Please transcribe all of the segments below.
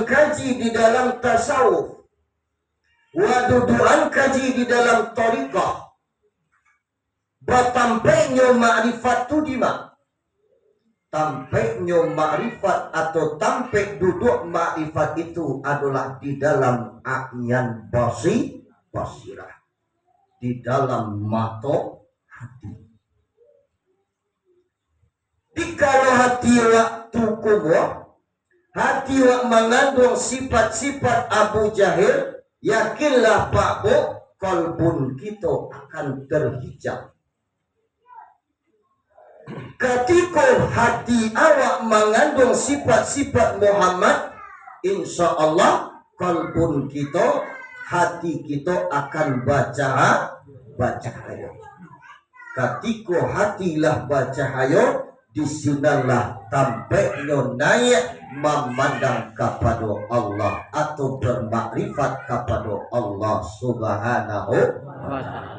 kaji di dalam tasawuf, waduduan kaji di dalam tariqah, batampainya ma'rifat tu di mana? Tampaknya ma'rifat atau tampek duduk ma'rifat itu adalah di dalam a'yan basirah, di dalam mata hati. Dikala hati waktu kubur, hati wak mengandung sifat-sifat Abu Jahil, yakinlah Pak Bu, kalbun kita akan terhijab. Ketika hati awak mengandung sifat-sifat Muhammad, insya Allah kalbun kita, hati kita akan baca hayo. Ketika hatilah baca hayo, disinilah tampaknya naik memandang kepada Allah atau bermakrifat kepada Allah Subhanahu wa ta'ala.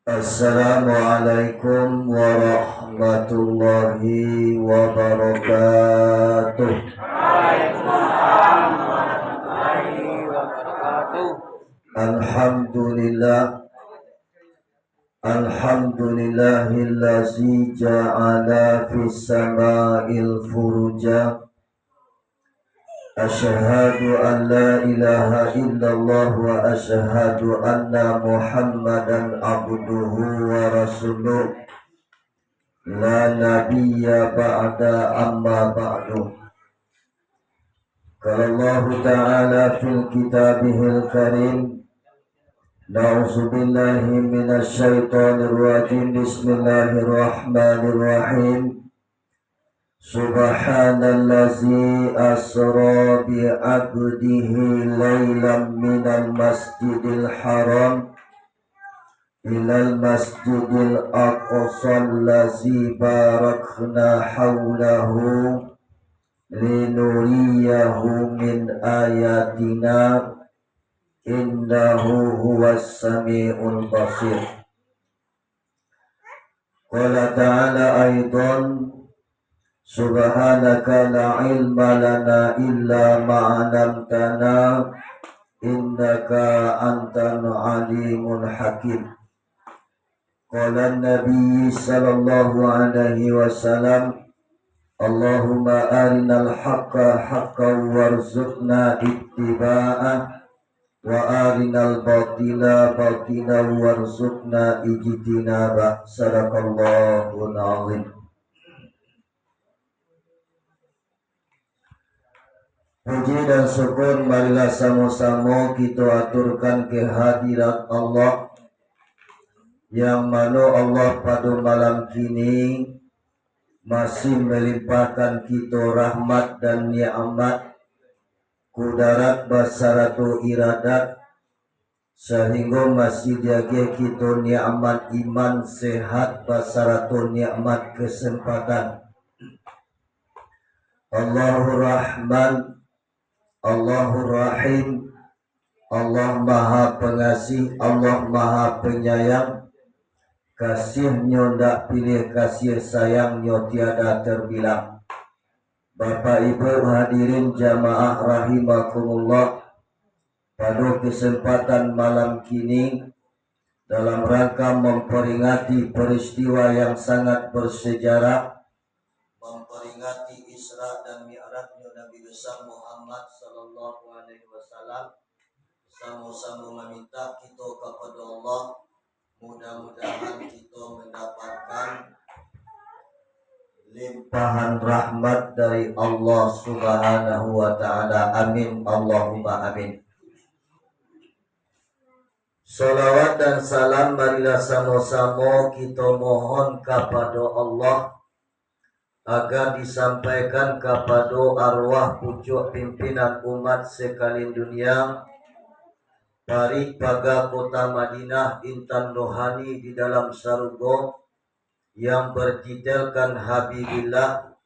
Assalamualaikum warahmatullahi wabarakatuh. Waalaikumsalam warahmatullahi wabarakatuh. Alhamdulillahillazi ja'ala fis sama'il furuja. Asyhadu an la ilaha illallah wa asyhadu anna Muhammadan abduhu wa rasuluh. La nabiyya ba'da amma ba'du. Qala Allah ta'ala fil kitabihil karim. Na'udzu billahi minasy syaithanir rajim. Bismillahirrahmanirrahim. Subhanallazi asra bi 'abdihi lailan minal masjidil haram ilal masjidil aqsa allazi barakna haulahu linuriyahu min ayatina innahu huwas sami'ul basir. Qala ta'ala aidan Subhanaka la ilma lana illa ma'alamtana innaka antal alimul hakim. Qala Nabi sallallahu alaihi wasallam, Allahumma arinal haqqa haqqan warzuqna ittiba'ah wa arinal batila batilan warzuqna ijtinabah. Sadaqallahul azim. Puji dan syukur marilah sama-sama kita aturkan kehadirat Allah, yang mana Allah pada malam kini masih melimpahkan kita rahmat dan nikmat kudarat basaratu iradat, sehingga masih jaga kita nikmat iman sehat basaratu nikmat kesempatan. Allahur Rahman, Allahur Rahim, Allah Maha Pengasih, Allah Maha Penyayang. Kasihnya ndak pilih, kasih sayangnya tiada terbilang. Bapak Ibu hadirin jamaah rahimakumullah, pada kesempatan malam kini dalam rangka memperingati peristiwa yang sangat bersejarah, memperingati Isra dan Mi'rajnya Nabi besar Muhammad sallallahu alaihi wasallam, sama-sama meminta kita kepada Allah, mudah-mudahan kita mendapatkan limpahan rahmat dari Allah Subhanahu wa ta'ala. Amin Allahumma amin. Salawat dan salam marilah sama-sama kita mohon kepada Allah agar disampaikan kepada arwah pucuk pimpinan umat sekalian dunia, Parik Paga Kota Madinah Intan Rohani di dalam surga, yang bertitelkan Habibillah,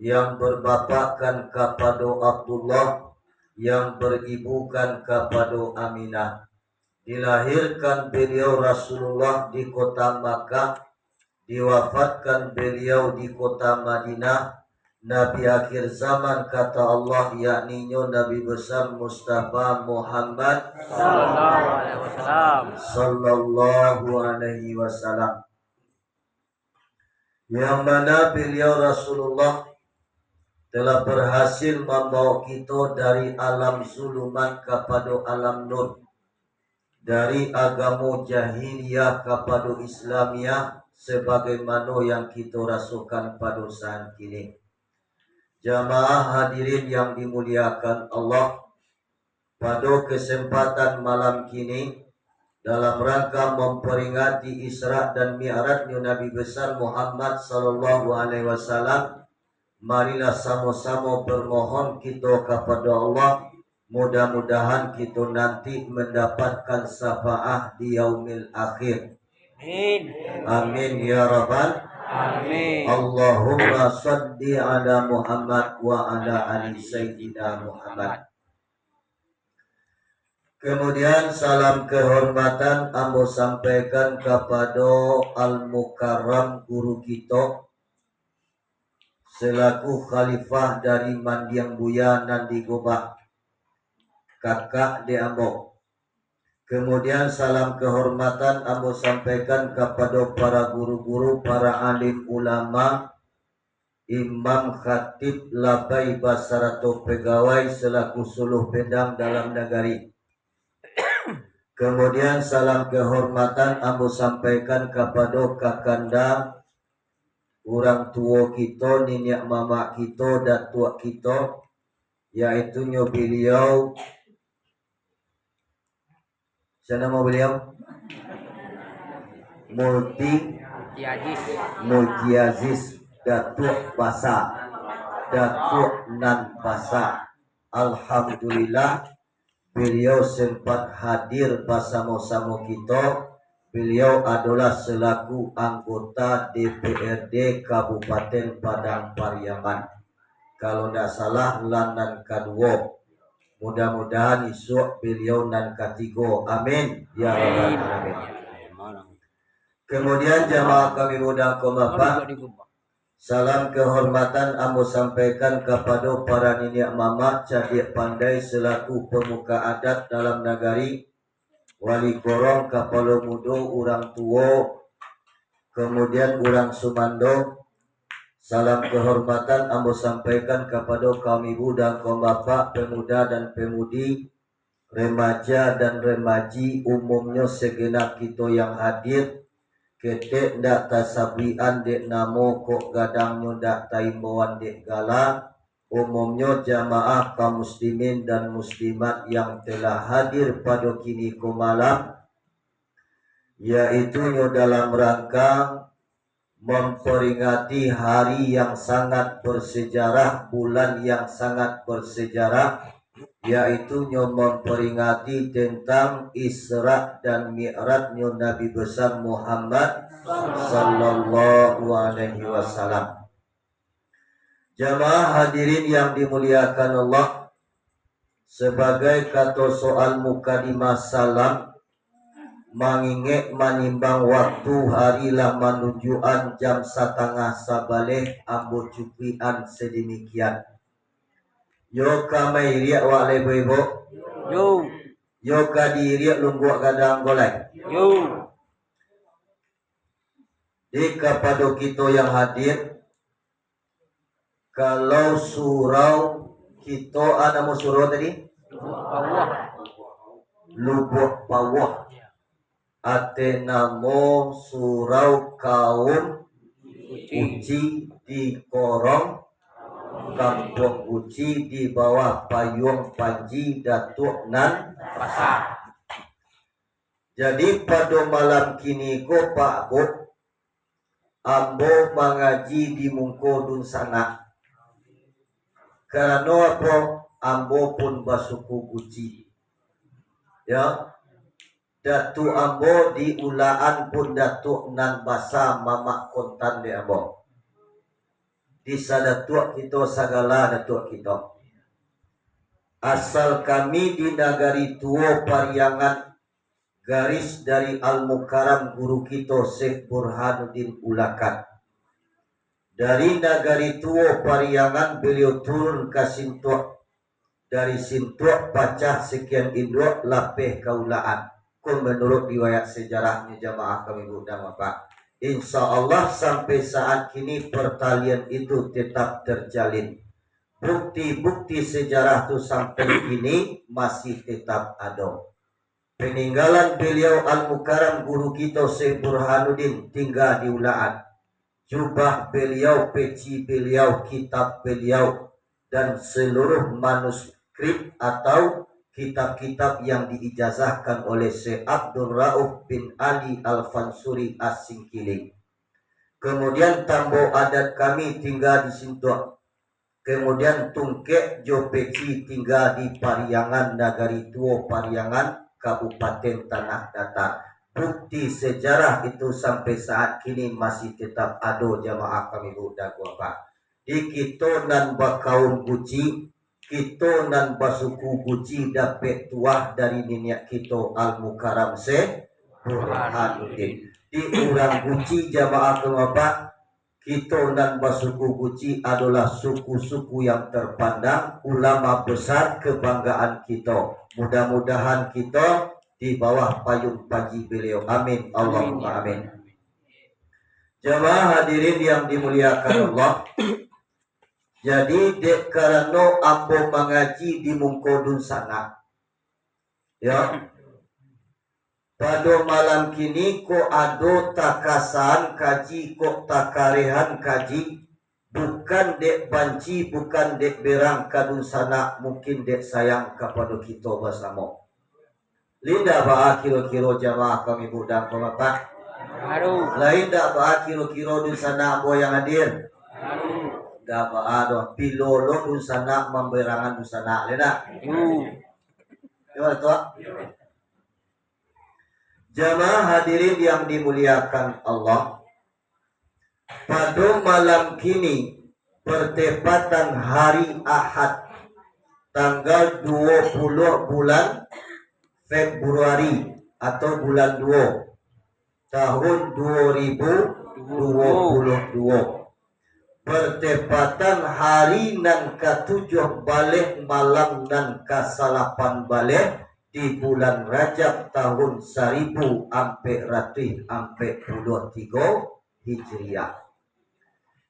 yang berbapakkan kepada Abdullah, yang beribukan kepada Aminah. Dilahirkan beliau Rasulullah di kota Makkah, diwafatkan beliau di kota Madinah. Nabi akhir zaman kata Allah, yakni Nabi besar Mustafa Muhammad Sallallahu alaihi wasallam. Sallallahu alaihi wasallam, yang mana beliau Rasulullah telah berhasil membawa kita dari alam zulumat kepada alam nur, dari agama jahiliyah kepada Islamiyah, sebagaimana yang kita rasakan pada saat ini. Jamaah hadirin yang dimuliakan Allah, pada kesempatan malam kini dalam rangka memperingati Isra dan Mi'rajnya Nabi besar Muhammad sallallahu alaihi wasallam, marilah sama-sama bermohon kita kepada Allah, mudah-mudahan kita nanti mendapatkan syafaat di yaumil akhir. Amin. Amin ya rabbal Amin. Allahumma salli ala Muhammad wa ala ali sayyidina Muhammad. Kemudian salam kehormatan ambo sampaikan kepada Al-Mukarram guru kita selaku khalifah dari Mandiang Buya Nandi Gobak, kakak de ambo. Kemudian salam kehormatan ambo sampaikan kepada para guru-guru, para alim ulama, imam, khatib, labai, basarato pegawai selaku suluh pedang dalam negari. Kemudian salam kehormatan ambo sampaikan kepada kakanda, orang tua kita, nenek mama kita, datuk kita, yaitu beliau. Siapa nama beliau? Mulki Aziz Datuk Basa, Datuk Nan Basa. Alhamdulillah beliau sempat hadir bersama-sama kita. Beliau adalah selaku anggota DPRD Kabupaten Padang Pariaman, kalau tidak salah Landan kedua. Mudah-mudahan esok beliau nan ketiga. Amin ya rabbal alamin. Kemudian jamaah kami mudah komapa, salam kehormatan ambo sampaikan kepada para nenek mama cadik pandai selaku pemuka adat dalam negari, wali korong, kepala muda, orang tua, kemudian orang sumando. Salam kehormatan ambo sampaikan kepada kaum ibu dan kaum bapak, pemuda dan pemudi, remaja dan remaji, umumnya segenap kita yang hadir. Ketek ndak tasabian dek namo kok gadangnya ndak taimbawan dek gala. Umumnya jamaah kaum muslimin dan muslimat yang telah hadir pada kini ko malam, yaitu dalam rangka memperingati hari yang sangat bersejarah, bulan yang sangat bersejarah, yaitu memperingati tentang Isra dan Mi'rajnya Nabi besar Muhammad sallallahu alaihi wasallam. Jamaah hadirin yang dimuliakan Allah, sebagai kata soal mukadimah salam, mengingat manimbang waktu harilah menunjukan jam setengah sabalik ambo cupian sedemikian. Yo kamai riak wak lebo-lebo. Yo kadiriak lungguak gadang golai. Di kepada kita yang hadir, kalau surau kita ada mau surau tadi? Lubuk Pawah. Ate namo surau kaum Uci di Korong, Kampung Uci di bawah payung Panji Datuk Nan Basa. Jadi pada malam kini ko Pak Bu, ambo mengaji di Mungko Dun sana. Karena apa? Ambo pun basuku Uci. Ya. Datuk ambo di ulaan pun Datuk Nan Basa mamak kontan di ambo. Di sadatuk kita segala datuk kita. Asal kami di Nagari Tua Pariangan, garis dari Al-Mukarram guru kita Syekh Burhanuddin Ulakan. Dari Nagari Tua Pariangan beliau turun ke Sintuak. Dari Sintuak pacah sekian induk lapeh kaulaan. Menurut riwayat sejarahnya jamaah kami dan bapak. Insya Allah sampai saat kini pertalian itu tetap terjalin. Bukti-bukti sejarah itu sampai kini masih tetap ada. Peninggalan beliau Al-Mukarram guru kita Syekh Burhanuddin tinggal di Ulaan. Jubah beliau, peci beliau, kitab beliau, dan seluruh manuskrip atau kitab-kitab yang diijazahkan oleh Syekh Abdul Rauf bin Ali Al-Fansuri As-Singkili. Kemudian tambah adat kami tinggal di Sintuak. Kemudian Tungkek Jopeci tinggal di Pariangan, Nagari Tua Pariangan, Kabupaten Tanah Datar. Bukti sejarah itu sampai saat kini masih tetap ada jamaah kami budak bapak. Di kita nan bakaun guci, kita nan basuku guci dapat tuah dari nenek kita Al-Mukarram Syekh Burhanuddin. Di urang guci jamaah kami bapak, kita dan basuku guci adalah suku-suku yang terpandang, ulama besar kebanggaan kita. Mudah-mudahan kita di bawah payung paji beliau. Amin. Allahumma amin. Jemaah hadirin yang dimuliakan Allah. Jadi dek karena ambo mengaji di Mungkodun sana. Ya. Pada malam kini ko ado takasan kaji ko takarehan kaji. Bukan dek banci, bukan dek berang kadun sana, mungkin dek sayang kepada kita bersama. Linda ba'a kiro-kiro jamaah kami budang bapak. Lain dak ba'a kiro-kiro di sana ambo yang hadir. Dak ba'a doh pilolo di sana memberangan di sana. Lena. Gimana tuh? Jamaah hadirin yang dimuliakan Allah. Pada malam kini pertepatan hari Ahad tanggal 20 bulan Februari atau bulan 2 tahun 2022. Pertepatan hari nan ke-7 balik malam nan ke-8 balik di bulan Rajab tahun 1443 Hijriah.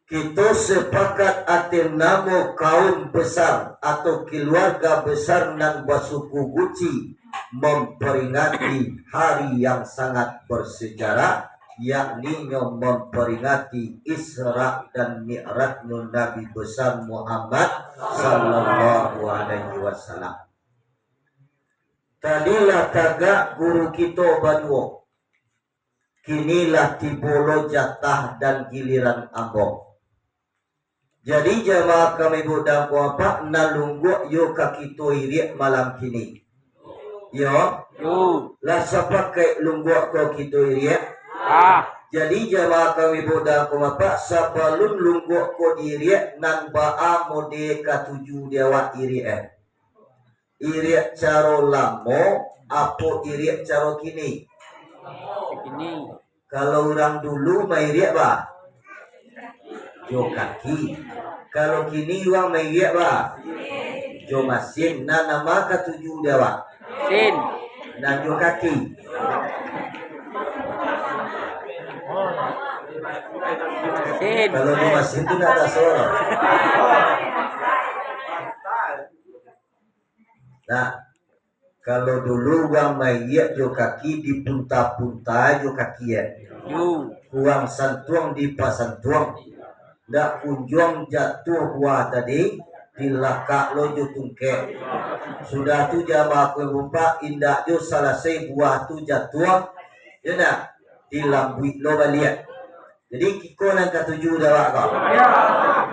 Kita sepakat atas nama kaum besar atau keluarga besar nan basuku guci memperingati hari yang sangat bersejarah, yakni memperingati Isra dan Mi'raj Nabi besar Muhammad sallallahu alaihi wasallam. Tadilah tagak guru kita badua. Kinilah tibolo jatah dan giliran ambo. Jadi jamaah kami budang bapak nalunggu yo kakito iriak malam kini. Yo. Lah siapa ke lunggu ko kito iriak? Jadi jamaah kami budang bapak sebelum lunggu ko iriak nan baa mode katuju dewa iriak. Iriak caro lamo apo iriak caro kini? Kalau orang dulu mairiak ba? Jo kaki. Kalau kini uang mairiak ba? Jo masin. Nah nama ketujuh dewa. Sin. Dan jo kaki. Sin. Kalau jo masin itu tidak ada suara. Nah. Kalau dulu uang mairiak jo kaki di punta-punta jo kaki ya. Uang santuang di pasantuang. Ndak kunjung jatuh buah tadi dilakak lo jo tungke. Sudah tu jamaah kumpa indak jo selesai buah tu jatuh. Ya nak dilambui lo balik. Jadi kiko nang ketujuh dah kau.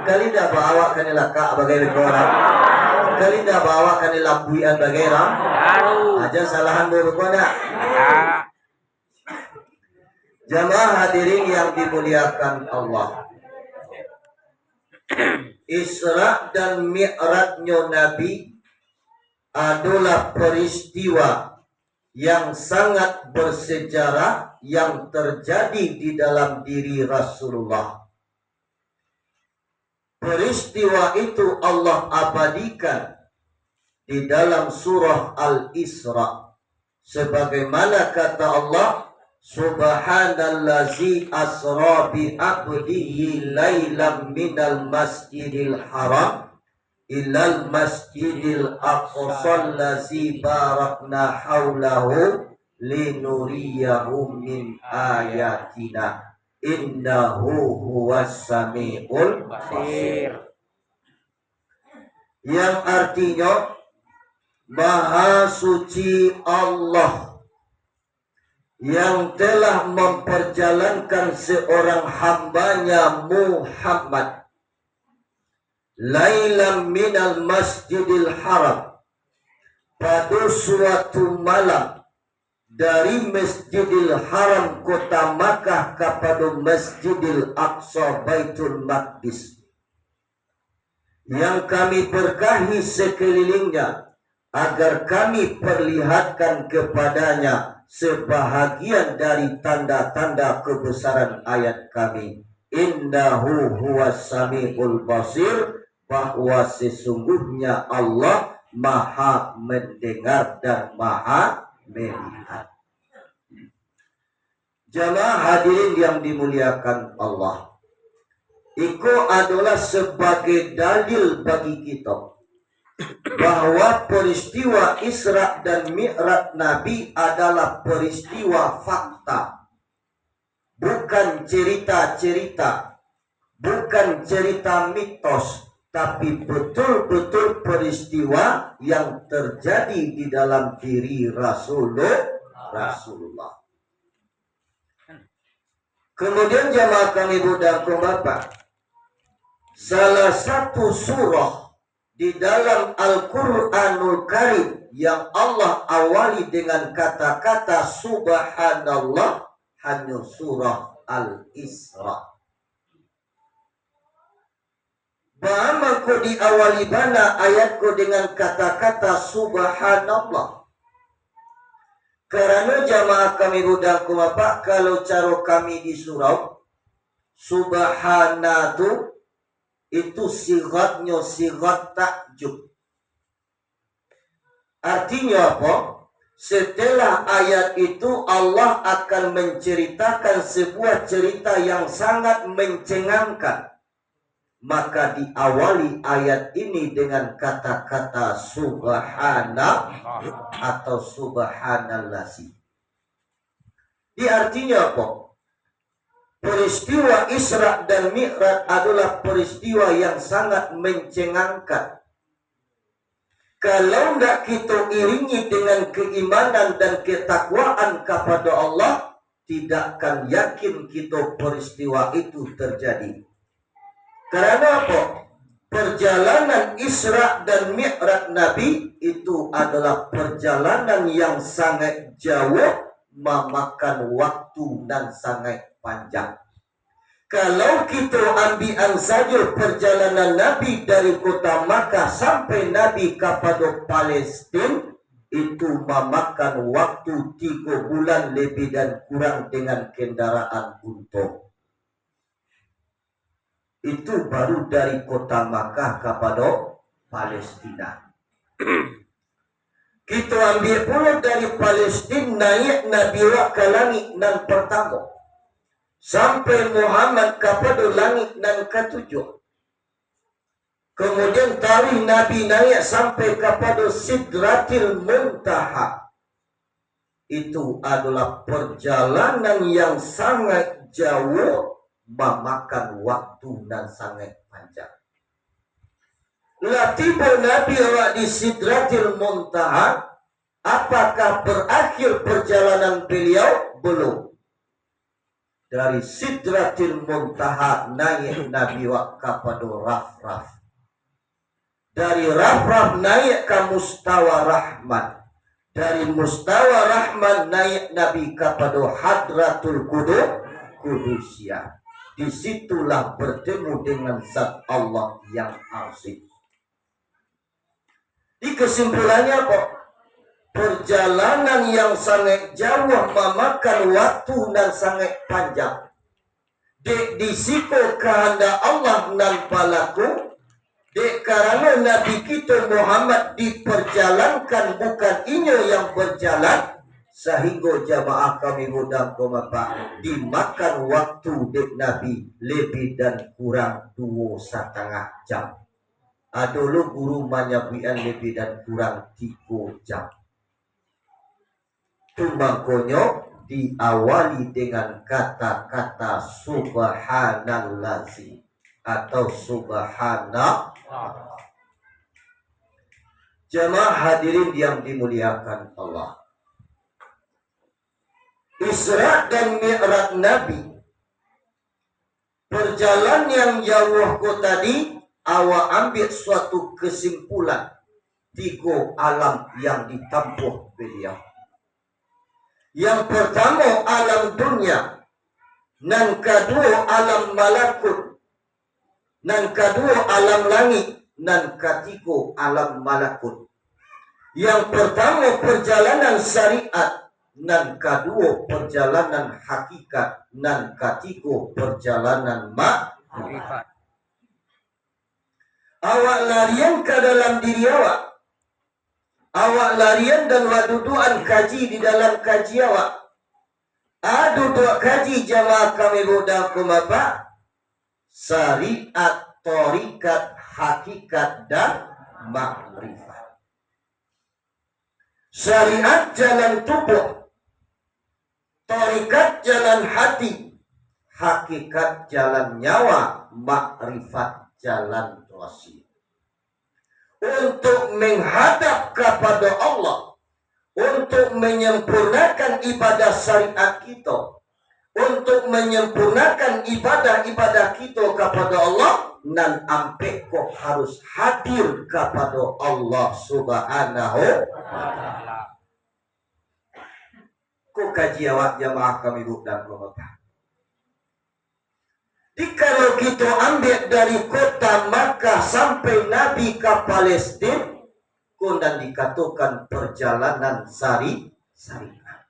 Kali dah bawa kan lakak bagai orang. Kali dah bawa kan lambuian bagai orang. Aja salahan berkoda. Jamaah hadirin yang dimuliakan Allah. Isra dan Mi'rajnya Nabi adalah peristiwa yang sangat bersejarah yang terjadi di dalam diri Rasulullah. Peristiwa itu Allah abadikan di dalam surah Al-Isra. Sebagaimana kata Allah, Subhanallazi asra bi abdihi lailam minal masjidil haram ilal masjidil aqsal lazi barakna haulahu linuriyahu min ayatina innahu huwas samiul basir. Yang artinya Maha suci Allah yang telah memperjalankan seorang hambanya Muhammad lailam minal masjidil haram, pada suatu malam dari Masjidil Haram kota Makkah kepada Masjidil Aqsa Baitul Maqdis, yang kami berkahi sekelilingnya agar kami perlihatkan kepadanya sebahagian dari tanda-tanda kebesaran ayat kami. Innahu huwas samiul basir, bahwa sesungguhnya Allah Maha mendengar dan Maha melihat. Jamaah hadirin yang dimuliakan Allah, itu adalah sebagai dalil bagi kita bahwa peristiwa Isra dan Mi'raj Nabi adalah peristiwa fakta, bukan cerita-cerita, bukan cerita mitos, tapi betul-betul peristiwa yang terjadi di dalam diri Rasulullah. Kemudian jamaah kami budaku Bapak, salah satu surah di dalam Al-Quranul Karim yang Allah awali dengan kata-kata Subhanallah hanya surah Al-Isra. Bahwa kau diawali mana ayatku dengan kata-kata Subhanallah. Karena jamaah kami budaku Bapak, kalau cara kami di surau, Subhanatu itu sigatnya sigat takjub. Artinya apa? Setelah ayat itu Allah akan menceritakan sebuah cerita yang sangat mencengangkan. Maka diawali ayat ini dengan kata-kata subhana atau subhanallasi. Di artinya apa? Peristiwa Isra dan Mi'raj adalah peristiwa yang sangat mencengangkan. Kalau tidak kita iringi dengan keimanan dan ketakwaan kepada Allah, tidak akan yakin kita peristiwa itu terjadi. Karena apa? Perjalanan Isra dan Mi'raj Nabi itu adalah perjalanan yang sangat jauh, memakan waktu dan sangat panjang. Kalau kita ambil saja perjalanan Nabi dari kota Makkah sampai Nabi kepada Palestina, itu memakan waktu 3 bulan lebih dan kurang dengan kendaraan unta. Itu baru dari kota Makkah kepada Palestina. Kita ambil pula dari Palestina naik Nabi ke langit nan pertama. Sampai Muhammad kepada langit nan ketujuh. Kemudian tarikh Nabi naik sampai kepada Sidratil Muntaha. Itu adalah perjalanan yang sangat jauh, memakan waktu dan sangat panjang. Tiba Nabi awak di Sidratil Muntaha, apakah berakhir perjalanan beliau? Belum. Dari Sidratil Muntaha naik Nabi awak kepada Raf-Raf. Dari Raf-Raf naik ke Mustawa Rahman. Dari Mustawa Rahman naik Nabi kepada Hadratul Qudusiyah. Disitulah bertemu dengan zat Allah yang asyik. Di kesimpulannya apa? perjalanan yang sangat jauh memakan waktu dan sangat panjang. Dek disiko kehendak Allah nan palaku. Dek karena Nabi kita Muhammad diperjalankan, bukan inya yang berjalan, sehingga jamaah kami mudah komapa dimakan waktu dek Nabi lebih dan kurang 2,5 jam. Adolo guru manyabian lebih dan kurang 3 jam. Tumbangkonyo diawali dengan kata-kata subhanallazi atau subhanallah. Jemaah hadirin yang dimuliakan Allah, Isra dan Mi'raj Nabi, perjalanan yang jauh ko tadi, awak ambil suatu kesimpulan 3 alam yang ditampuh beliau. Yang pertama alam dunia, nan kedua alam malakut, nan kedua alam langit, nan ketiga alam malakut. Yang pertama perjalanan syariat, nan kedua perjalanan hakikat, nan ketiga perjalanan makrifat. Awak larian ke dalam diri awak. Awak larian dan waduduan kaji di dalam kaji awak. Duduk kaji jamaah kami bodoh kumapa? Syariat, torikat, hakikat dan makrifat. Syariat jalan tubuh, torikat jalan hati, hakikat jalan nyawa, makrifat jalan rosi. Untuk menghadap kepada Allah, untuk menyempurnakan ibadah syariat kita, untuk menyempurnakan ibadah-ibadah kita kepada Allah, nan ampe kok harus hadir kepada Allah Subhanahu wa Ta'ala. Kok kaji awak jamaah kami bukan komata. Kalau kita ambil dari kota Makkah sampai Nabi ke Palestina, dan dikatakan perjalanan syariat.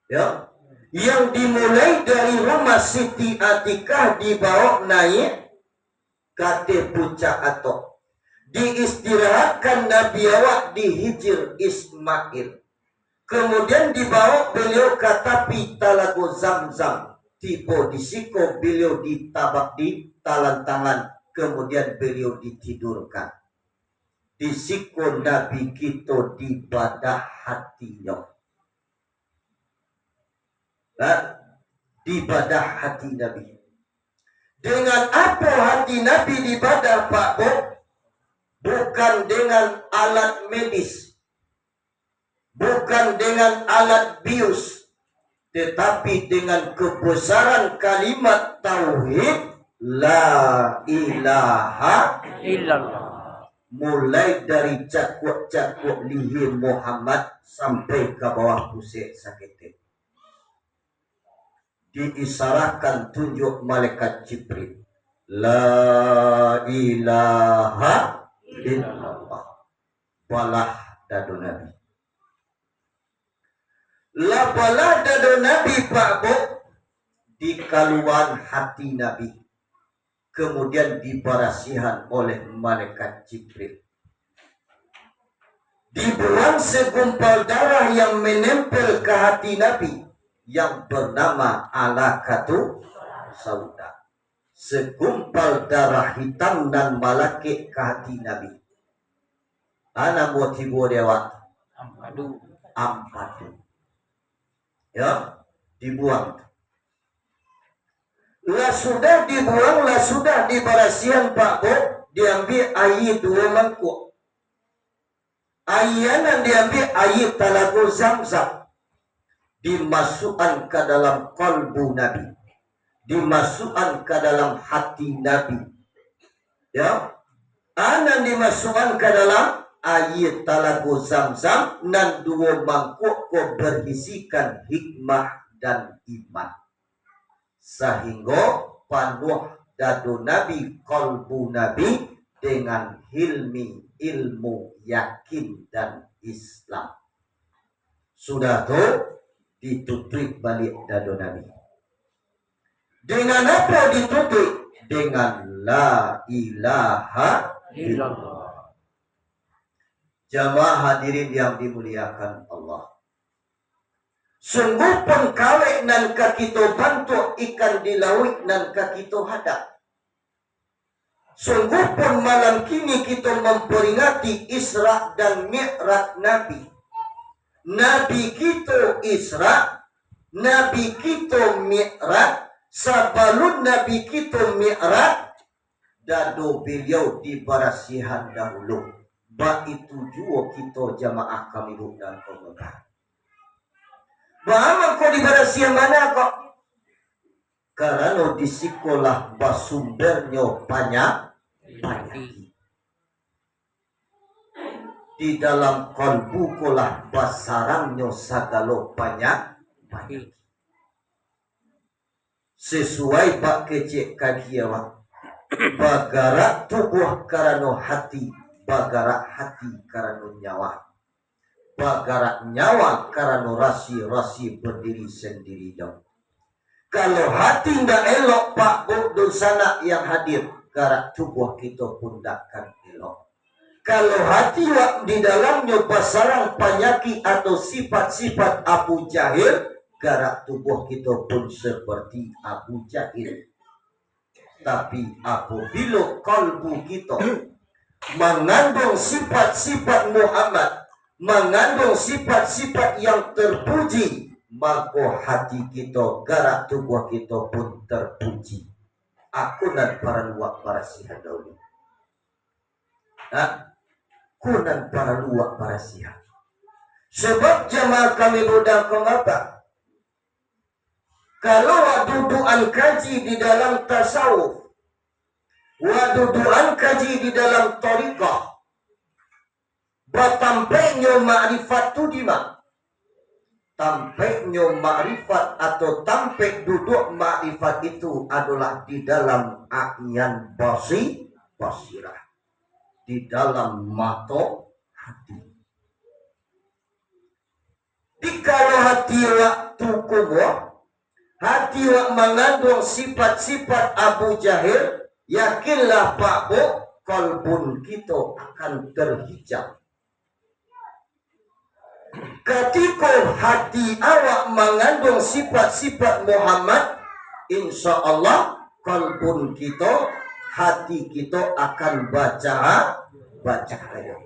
Ya, yang dimulai dari rumah Siti Atikah dibawa naik ke puncak Atok. Diistirahatkan Nabi awak di Hijr Ismail. Kemudian dibawa beliau ke tepi Talago Zamzam. Tiba di siko beliau ditabak di talan tangan, kemudian beliau ditidurkan. Di siko Nabi kita dibadah hatinya. Dibadah hati Nabi. Dengan apa hati Nabi dibadah Pak Bob? Bukan dengan alat medis, bukan dengan alat bius, tetapi dengan kebesaran kalimat tauhid la ilaha illallah. Mulai dari cakup-cakup lihi Muhammad sampai ke bawah pusat sakit. Diisarahkan tunjuk malaikat Jibril. La ilaha illallah. Balah dadu Nabi. Lapalah dado Nabi Pak Bo di kaluan hati Nabi, kemudian dibarasihan oleh malaikat Jibril. Dibuang segumpal darah yang menempel ke hati Nabi yang bernama alaqatu sauda. Segumpal darah hitam dan malakik ke hati Nabi. Ana motibo dewa ampadu. Ya, dibuang. Lah sudah dibuang, lah sudah dibarasian Pak Bo, diambil air 2 mangkuk. Airnya diambil air Talago Zamzam, dimasukkan ke dalam kalbu Nabi, dimasukkan ke dalam hati Nabi. Ya, anak dimasukkan ke dalam air Talago Zamzam dan 2 mangkuk ko berisikan hikmah dan iman, sehingga panuh dadu Nabi, kalbu Nabi dengan hilmi, ilmu, yakin, dan Islam. Sudah tuh ditutup balik dado Nabi. Dengan apa ditutup? Dengan la ilaha illallah. Jamaah hadirin yang dimuliakan Allah. Sungguh pun kawek nan kakito bantu ikan di laut nan kakito hadap. Sungguh pun malam kini kita memperingati Isra dan Mi'raj Nabi. Nabi kita Isra, Nabi kita Mi'raj, sebelum Nabi kita Mi'raj, dado beliau di barasihan dahulu. Ba itu juga kita jamaah kami dan komentar. Bahaman kau di barasihan mana kok? Karena di sekolah basumbernya banyak. Di dalam kolbu kolah basarangnya sagalo banyak. Sesuai pak kecek kagiawa. Bagarak tubuh karena hati. Bagarak hati karena nyawa. Bagarak nyawa karena rasi-rasi berdiri sendiri dong. Kalau hati ndak elok pak bodoh sana yang hadir. Garak tubuh kita pun takkan elok. Kalau hati di dalamnya basarang penyakit atau sifat-sifat Abu Jahil, garak tubuh kita pun seperti Abu Jahil. Tapi apabila kalbu kita mengandung sifat-sifat Muhammad, mengandung sifat-sifat yang terpuji, maka hati kita, garak tubuh kita pun terpuji. Aku dan para luak para sihat dahulu. Kunan para luak para sihat. Sebab jamaah kami budang mengapa? Kalau waduduan kaji di dalam tasawuf, waduduan kaji di dalam tariqah, batampeknya ma'rifat tu di mana? Tampeknya ma'rifat atau tampek duduk ma'rifat itu adalah di dalam a'yan basirah. Di dalam mata hati. Dikalau hati waktu kubur, hati wak mengandung sifat-sifat Abu Jahil, yakinlah Pak Bu, kalbun kita akan terhijab. Ketika hati awak mengandung sifat-sifat Muhammad, insya Allah kalbun kita, hati kita akan baca hayo.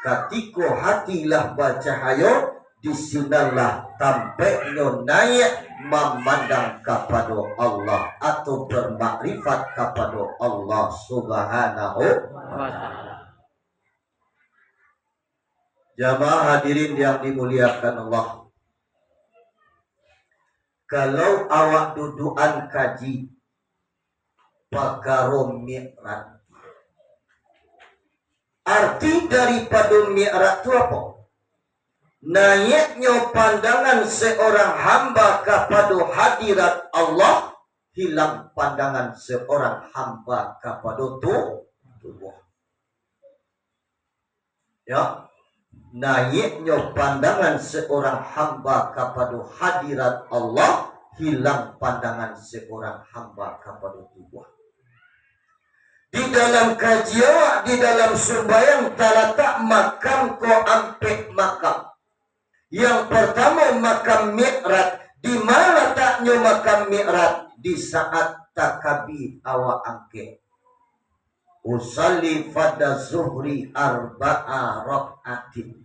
Ketika hatilah baca hayo, disinilah tampaknya naik memandang kepada Allah atau bermakrifat kepada Allah Subhanahu wa ta'ala. Jamaah hadirin yang dimuliakan Allah. Kalau awak dudukan kaji perkara Mi'raj, arti daripada Mi'raj itu apa? Naiknya pandangan seorang hamba kepada hadirat Allah, hilang pandangan seorang hamba kepada tubuh. Ya, naiknya pandangan seorang hamba kepada hadirat Allah, hilang pandangan seorang hamba kepada tubuh. Di dalam kajian, di dalam sembahyang terletak makam ko ampek makam. Yang pertama makam Mi'raj. Di mana letaknya makam Mi'raj? Di saat takabir awak angke. Usalli fada zuhri arba'a rak'atin.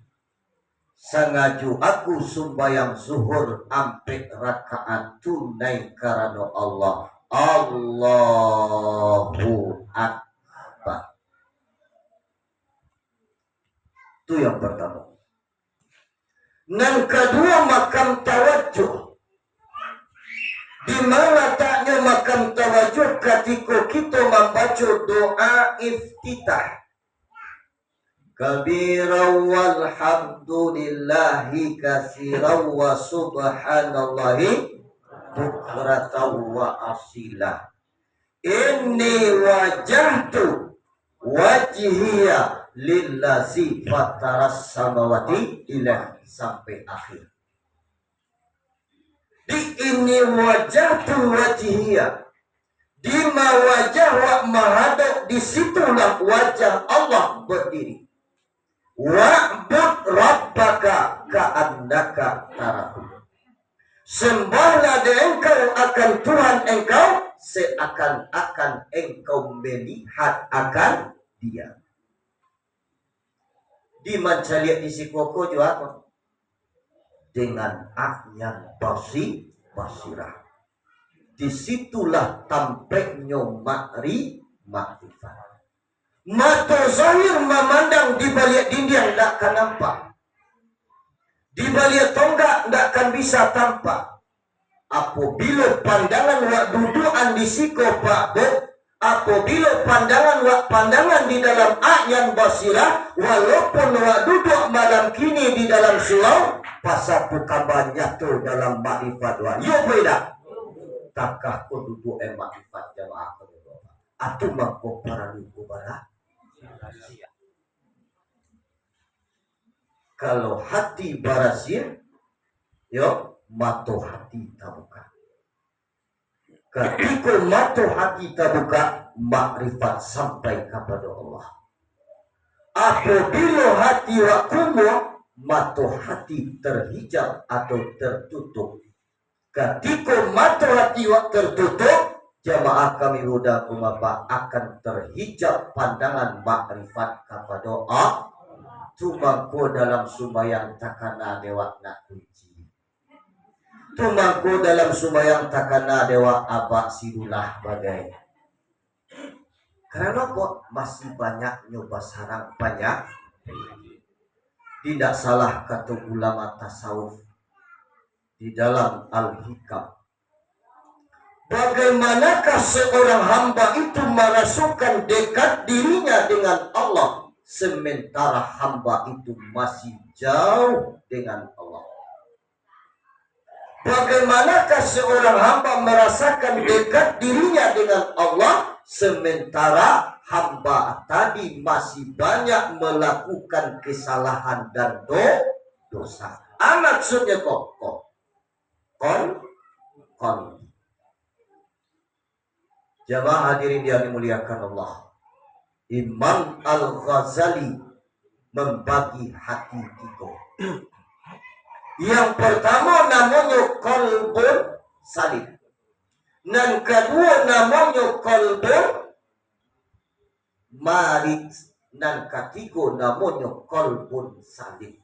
Sangaju aku sembahyang zuhur ampek rakaat tunai karena Allah. Allahu Akbar. Itu yang pertama. Yang kedua makam tawajuh. Di mana taknya makam tawajuh ketika kita membaca doa iftitah. Kabira walhamdulillahi katsiran wa subhanallahi bukratan wa asila. Inni wajahtu wajhiya lillazi fataras samawati ilaih sampai akhir. Di ini wajah tu wajhiya, di ma wajah wa mahadab, disitulah wajah Allah berdiri. Wa'bud rabbaka ka'annaka tarahu. Sembahlah engkau akan Tuhan engkau seakan-akan engkau melihat akan Dia. Di mancaliat di sikoko juga dengan yang basirah. Disitulah tampaknya makrifat. Mata zahir memandang di balik dinding tidak akan nampak. Di balik tonggak tidak akan bisa tampak. Apabila pandangan wak dudukan di siko Pak Bob, apabila pandangan di dalam ayat basirah, walaupun wak duduk malam kini di dalam surau, pasal pukabannya tu dalam makrifat wa. Yo beda. Takah ko duduk makrifat jamaah ko. Atu mangko para lugu bara. Kalau hati barasia, yo mato hati tabuka. Ketika mato hati tabuka, makrifat sampai kepada Allah. Apabila hati wakumu, mato hati terhijab atau tertutup. Ketika mato hati wak tertutup, jamaah kami huda kumapa akan terhijab pandangan makrifat kepada Allah. Tumangku dalam sumbayang takana dewa nak kunci. Tumangku dalam sumbayang takana dewa abak sidulah bagai. Karena kok masih banyak nyoba sarang banyak. Tidak salah kata ulama tasawuf di dalam Al-Hikam. Bagaimanakah seorang hamba itu merasukkan dekat dirinya dengan Allah, sementara hamba itu masih jauh dengan Allah? Bagaimanakah seorang hamba merasakan dekat dirinya dengan Allah, sementara hamba tadi masih banyak melakukan kesalahan dan dosa? Maksudnya kon. Jamaah hadirin yang dimuliakan Allah. Imam Al-Ghazali membagi hati tiga. Yang pertama namanya qalbun salim. Dan kedua namanya qalbun marid. Dan ketiga namanya qalbun salim.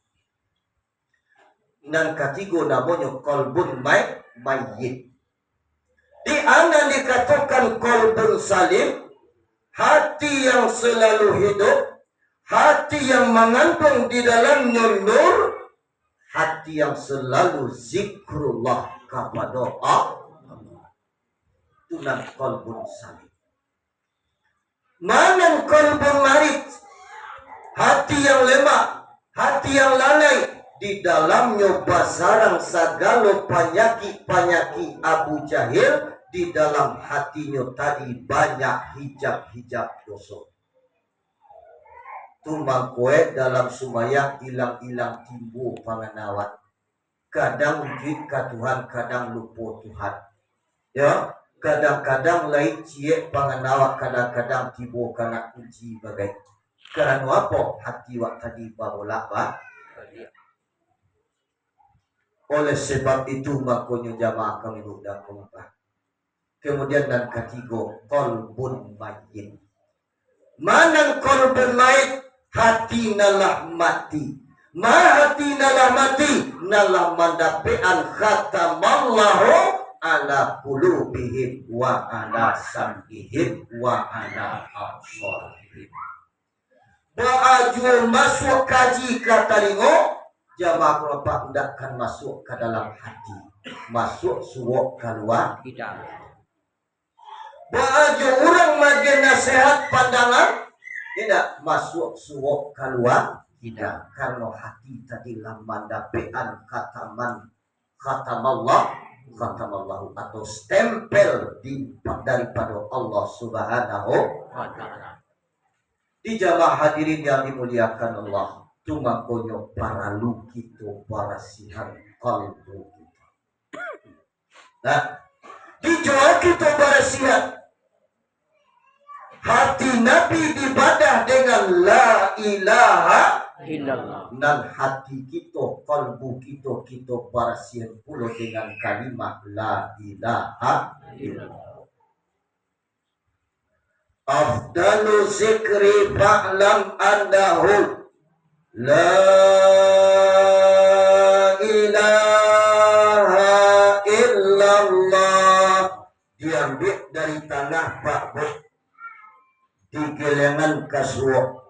Dan ketiga namanya qalbun mayyit. Di mana dikatakan qalbun salim, hati yang selalu hidup, hati yang mengandung di dalamnya nur, hati yang selalu zikrullah kepada Allah. Itulah qalbun salim. Mana qalbun marid, hati yang lemah, hati yang lalai, di dalamnya basarang segala penyakit Abu Jahil. Di dalam hatinya tadi banyak hijab-hijab dosa. Tumang kue dalam sumayang ilang-ilang timbul panganawat. Kadang wujud ke Tuhan, kadang lupa Tuhan. Ya, kadang-kadang lain cie panganawat, kadang-kadang timbul kena kunci bagai. Karena apa? Hati wak tadi babolak ba. Oleh sebab itu makanya jamaah kami mudah kumpa. Kemudian dan ketiga qalbun mayyit. Mana qalbun mayyit? Hati nalah mati. Hati nalah mati, nalah mandapean khatamallahu ala qulubihim wa ala sam'ihim wa ala absarihim. Ba'ajul masuk kaji katalingo, jamaah kelompok tidak akan masuk ke dalam hati, masuk suwok keluar tidak. Ba'aju orang majen nasihat pandangan tidak masuk suwok keluar tidak, karena hati tadi lamban dapean khatamallahu atau stempel daripada Allah Subhanahu wa ta'ala. Di jamaah hadirin yang dimuliakan Allah, tumakonyo para lu kita para sihan kalbu kita. Nah, dijual kita para sihan. Hati Nabi dibadah dengan la ilaha Illallah. dan hati kita, kalbu kita, kita para sihan pula dengan kalimat la ilaha illallah. Afdalu zikri fa'lam annahu la ilaha illallah. Diambil dari tanah Pak Bos di gelengan kasuok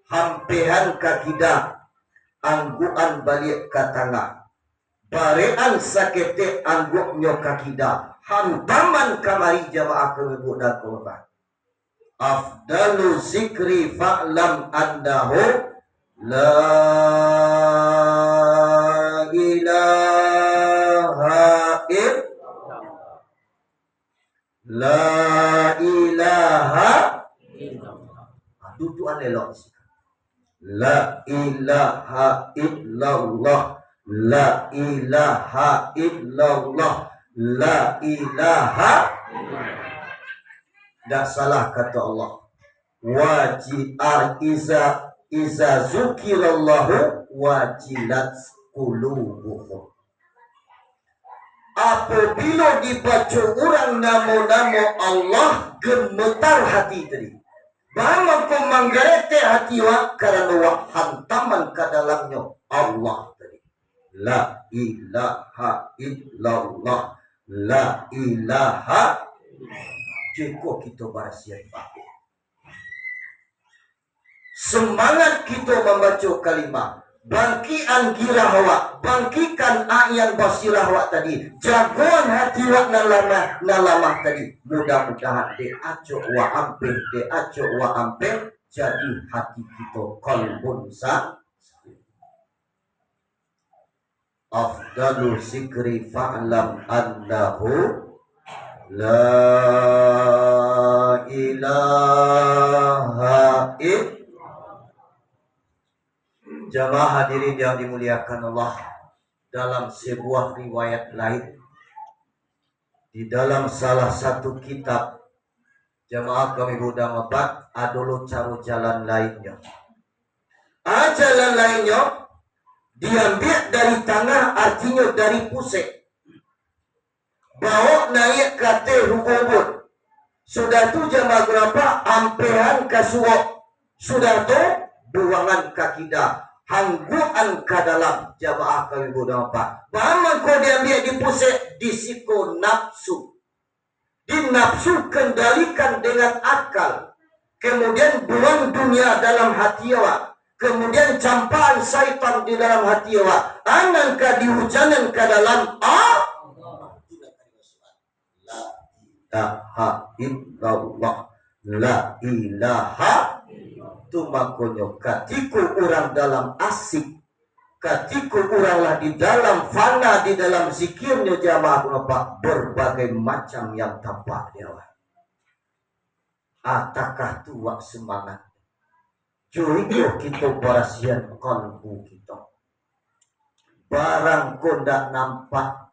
hampehan kakida angguan balik ke tanah barean sakete angguknya kakida hantaman kamari jamaah kewibu dan korban. Afdalu zikri fa'lam annahu la ilaha illallah. La ilaha Illallah. duduan elok. La ilaha illallah. La ilaha illallah. La ilaha. Tak salah kata Allah. Waji'ah iza zukirallahu wajilat qulubuhum. Apabila dibaca orang nama-nama Allah, gemetar hati tadi. Bahwa kau manggarete hati wa karena wa hantaman ke dalamnya Allah tadi. La ilaha illallah. La ilaha. Jika kita bersiap pakai. Semangat kita membaca kalimat. Bangkian girah awak, bangkikan ayat basirah awak tadi, jagoan hati awak nalamah tadi. Mudah-mudahan diacuk wa ampil, jadi hati kita qalbun sa. Afdalu zikri fa'lam annahu la ilaha illallah. Jamaah hadirin yang dimuliakan Allah, dalam sebuah riwayat lain, di dalam salah satu kitab, jamaah kami gudang empat, adalah cara jalan lainnya. Jalan lainnya diambil dari tanah, artinya dari pusat. Bawa naik kate rukubut. Sudah tu jamaah berapa? Ampehan kasuok. Sudah tu buangan kakidah. Hangguan ke dalam jamaah kami gudang apa. Bahwa kau diambil di pusat disiko nafsu. Di nafsu kendalikan dengan akal. Kemudian buang dunia dalam hati awak. Kemudian campaan syaitan di dalam hati awak. Anangka dihujanan ke dalam La ilaha illallah. La ilaha. Itu makanya ketika orang dalam asik, ketika oranglah di dalam fana, di dalam zikirnya jamaah kenapa berbagai macam yang tampak dia. Atakah tua semangat jujur kita berasian kalbu kita barang kondak nampak.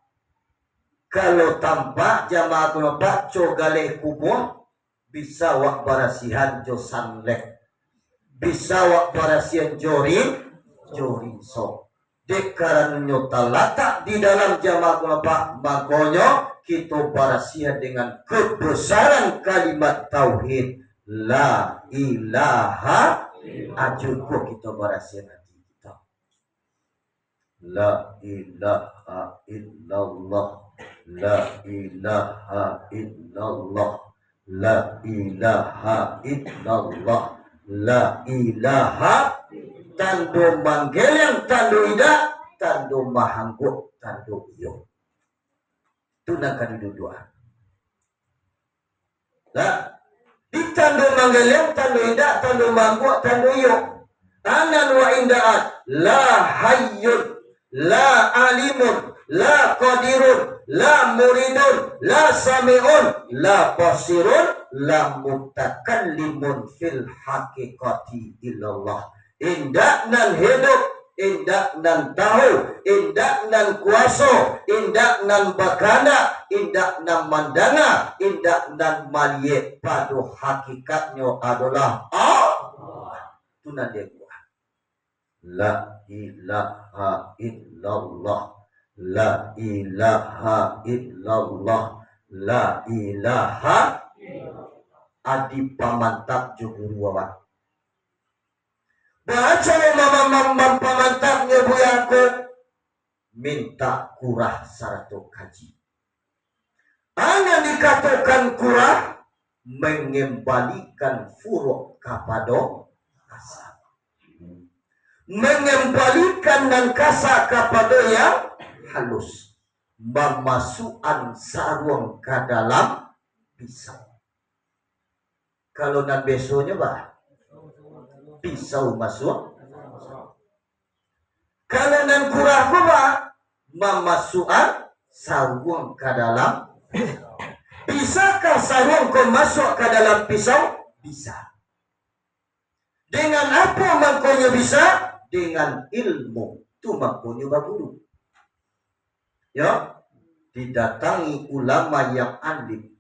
Kalau tampak jamaah kenapa cogale kubur bisa wak barasihan josan lek. Bisa wak barasian jorin so. Dekarannya terletak di dalam jamaah kenapa makanya kita barasian dengan kebesaran kalimat tauhid la ilaha. Ajuku kita barasian hati kita. La ilaha illallah. La ilaha illallah. La ilaha illallah. La ilaha. Tando manggeleng, tando ida, tando mahangkut, tando iyo. Itu nak dua. Nah, di tando manggeleng, tando ida, tando mahangkut, tando iyo. Anan wa inda'at, la hayyun, la alimun, la qadirun, la muridun, la sami'un, la basirun, la mutakallimun fil haqiqati illallah. Indak nan hidup, indak nan tahu, indak nan kuasa, indak nan bakana, indak nan mandanga, indak nan maliye. Pada hakikatnya adalah Allah. Itu nan dia buat. La ilaha illallah, la ilaha illallah, la ilaha adi pamantap juguru wawan. Baca mamam pamantapnya buyaku minta kurah saratu kaji. Hanya dikatakan kurah mengembalikan furuk kepada asal. Mengembalikan dan kasa kepada yang halus. Memasukkan sarung ke dalam pisau. Kalau nan besoknya bah, pisau masuk. Kalau nan kurang bah, memasukkan sarung ke dalam. Bisakah sarung kau masuk ke dalam pisau? Bisa. Dengan apa makanya bisa? Dengan ilmu. Itu makanya baguru. Ya, didatangi ulama yang alim,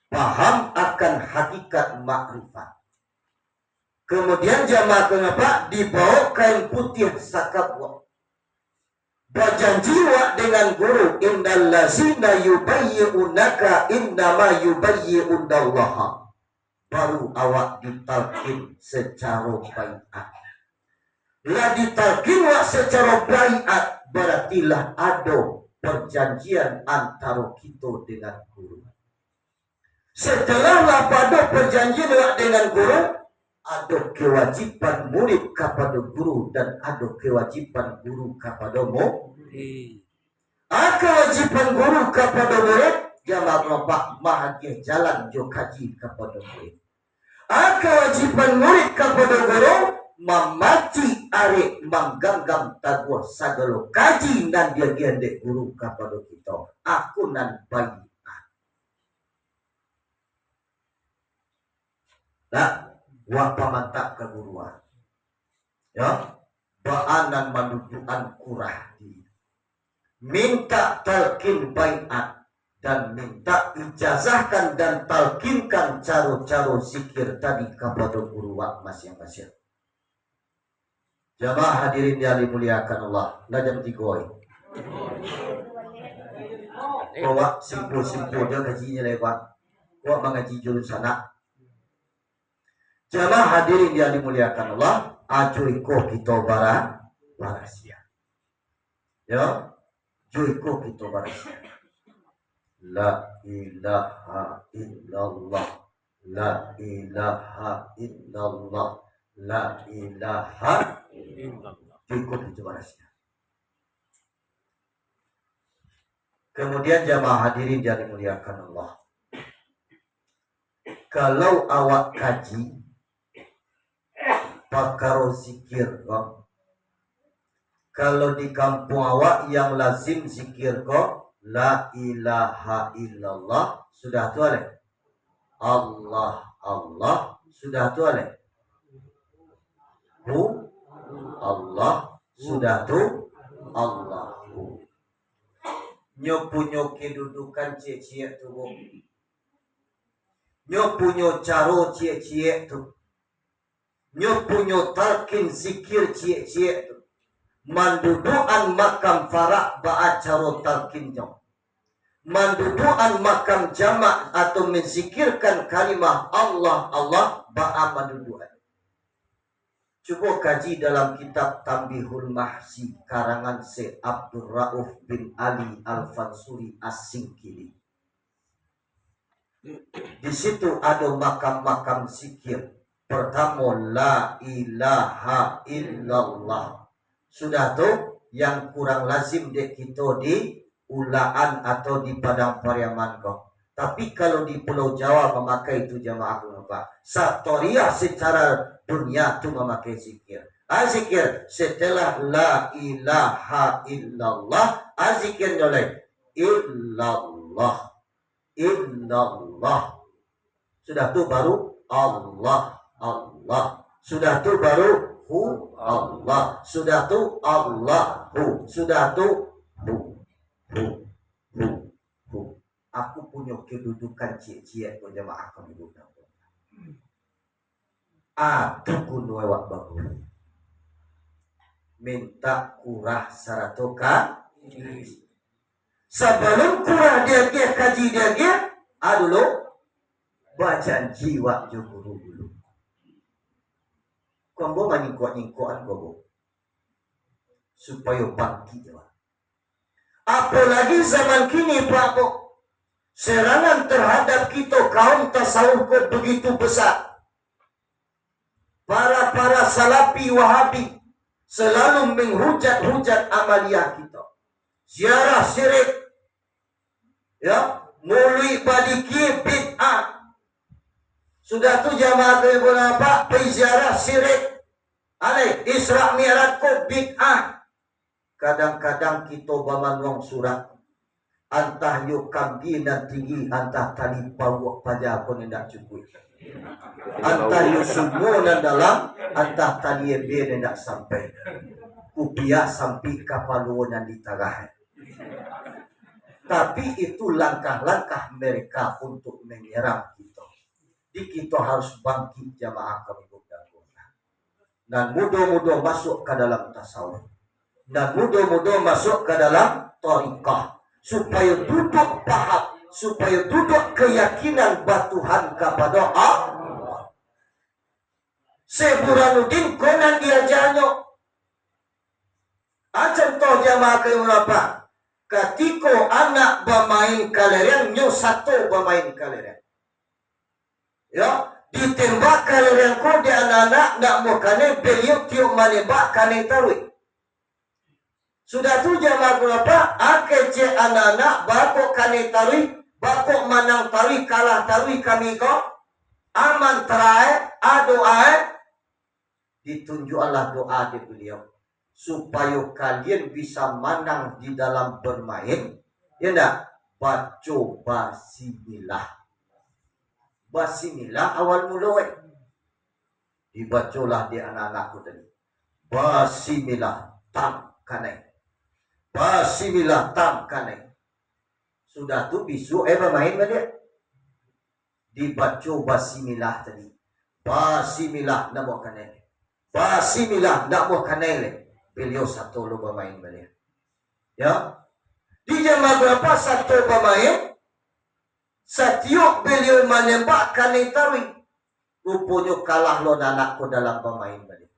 paham akan hakikat makrifat. Kemudian jamaah kenapa dibawa kain putih sakapwa. Berjanji dengan guru, innal lazina yubayyi'unaka innama yubayyi'unallaha. Baru awak ditalkin secara baiat. Lah ditalkin wak secara baiat, berartilah ada perjanjian antara kita dengan guru. Setelahlah pada perjanjian dengan guru, ada kewajiban murid kepada guru dan ada kewajiban guru kepada murid. Kewajiban guru kepada murid, jangan lupa bahagia jalan jo kaji kepada murid. Kewajiban murid kepada guru, memaci arek mangganggam taguh sagalo kaji nan dia gendek guru kepada kita. Aku nan bayi. Nah, wa pamantak keguruan. Ya, baanan mandudukan kurah di. Minta talqin baiat dan minta ijazahkan dan talqinkan cara-cara zikir tadi kepada guru masing-masing. Jamaah hadirin yang dimuliakan Allah, lajam tigoi. Bawa simpul-simpul dia gajinya lewat. Bawa mengaji jurusan anak. Jamaah hadirin yang dimuliakan Allah, acuiko kita barasia. Ya, joiko kita barasia. La ilaha illallah, la ilaha illallah, la ilaha illallah. Joiko kita barasia. Kemudian jamaah hadirin yang dimuliakan Allah, kalau awak kaji pakaro zikir kok. Kalau di kampung awak yang lazim zikir kok, la ilaha illallah, sudah tu ale. Allah Allah, sudah tu ale. Hu Allah, sudah tu Allahu. Nyo kedudukan cie-cie tu. Nyo punyo caro cie-cie tu. Nyo punyo talqin zikir cie-cie tu. Manduduan makam farak ba'a caro talqin jom. Manduduan makam jamak atau menzikirkan kalimah Allah Allah ba'a manduduan. Cuba kaji dalam kitab Tambihul Mahsi karangan Syekh Abdul Rauf bin Ali Al-Fansuri As-Singkili. Di situ ada makam-makam zikir. Pertama, la ilaha illallah. Sudah tu yang kurang lazim dek kita di ulaan atau di padang pariaman kau. Tapi kalau di Pulau Jawa memakai itu jamaah apa? Satoriah secara dunia tu memakai zikir. Zikir setelah la ilaha illallah azikir nyolek. Illallah. Illallah. Sudah tu baru Allah. Allah. Sudah tu baru hu Allah. Sudah tu Allahu. Sudah tu hu. Aku punya kedudukan cik-cik ko jemaah kami guna. Aku kuno awak bagus. Minta kurah saratoka. Sebelum kurah dia kaji dia, dulu bacaan jiwa jo guru dulu. Kombo nyingkok-nyingkokan kombo. Supaya bangkit jawa. Apalagi zaman kini Pak, serangan terhadap kita kaum tasawuf begitu besar. Para salafi wahabi selalu menghujat-hujat amaliyah kita. Ziarah syirik, ya, mului badiki bid'ah. Sudah tu jamaah kebun apa? Ziarah syirik, Isra Mi'raj ko bid'ah. Kadang-kadang kita bamanwang surat antah yuk kambi dan tinggi antah tali bawah pada aku tidak cukup. Antah yuk semua dan dalam antah tali ebe tidak sampai. Kupia sampai kapaluan di tagah. Tapi itu langkah-langkah mereka untuk menyerang kita. Jadi kita harus bangkit jamaah kami mudah-mudahan. Dan mudah-mudahan masuk ke dalam tasawuf. Dan mudah-mudahan masuk ke dalam tariqah. Supaya duduk paham. Supaya duduk keyakinan batuhan kepada Allah. Seburanuddin konan diajarnya. Contoh jamaah kayu apa? Ketika anak bermain kalereng, nyo satu bermain kalereng. Ya, ditembak kalereng ko di anak-anak nak mau kane beliau tiup menembak kane tarui. Sudah tu jamaah apa? Akece anak-anak bako kane tarui, bako manang tarui kalah tarui kami ko aman terae, doa ditunjuk Allah doa di beliau. Supaya kalian bisa menang di dalam bermain, ya enggak? Baca basimilah. Basimilah awal mula. Dibacalah di anak-anakku tadi. Basimilah tam kanai. Basimilah tam kanai. Sudah tu bisu bermain dia. Dibaca basimilah tadi. Basimilah nak buat kanai. Basimilah nak buat kanai. Beliau satu lo bermain beliau. Ya. Di jamaah berapa satu bermain? Setiap beliau menembak kane tarwi. Rupanya kalah lo anakku dalam bermain beliau.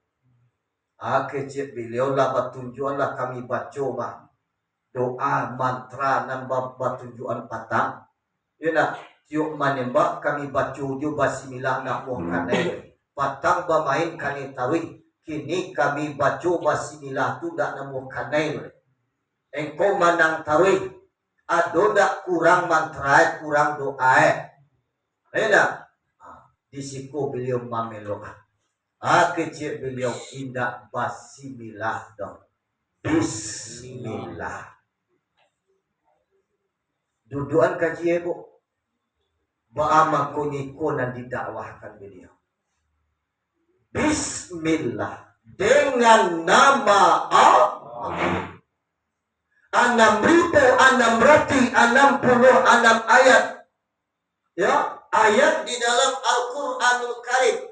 Kecil beliau lah bertunjuan lah kami baca mah. Doa mantra nambah bertunjuan patang. Ya nak. Tiuk menembak kami baca uju basimilah nak buah kane. Patang bermain kane tarwi. Kini kami baca basimilah tu dak nemu kanai. Engkau manang tarwih. Ado dak kurang mantra, kurang doa. Ada. Di siku beliau mamelokan. Kecil beliau indah basimilah dong. Bismillah. Duduan kaji ibu. Ba'ama kuniko dan didakwahkan beliau. Bismillah dengan nama Allah. 6.666 ayat. Ya, ayat di dalam Al-Qur'anul Karim.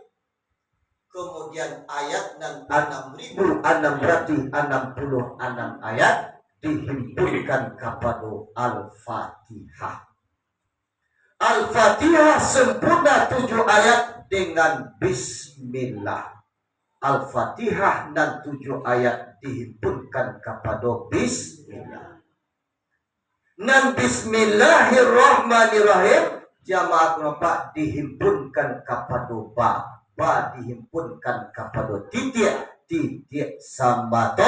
Kemudian ayat dan 6.666 ayat dihimpunkan kepada Al-Fatihah. Al-Fatihah sempurna 7 ayat dengan Bismillah. Al-Fatihah dan 7 ayat dihimpunkan kepada Bismillah. Dan Bismillahirrahmanirrahim jamaah kenapa dihimpunkan kepada ba dihimpunkan kepada titik sama to.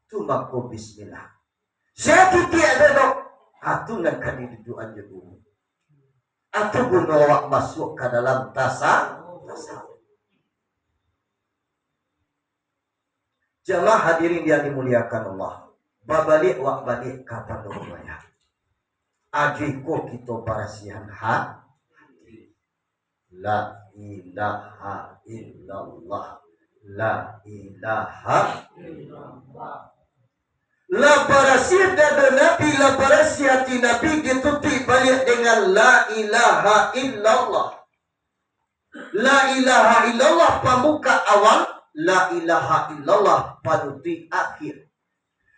Tu mako Bismillah. Saya titik ada dok. Atungan kali duduan je dulu. Atau guna masuk ke dalam tasawuf. Jamaah hadirin yang dimuliakan Allah. Babalik wak balik kata doanya. Adiko kita parasihan ha. La ilaha illallah. La ilaha illallah. La parasihan dan Nabi, la parasihan Nabi ditutup balik dengan la ilaha illallah. La ilaha illallah pamuka awal, la ilaha illallah panuti akhir.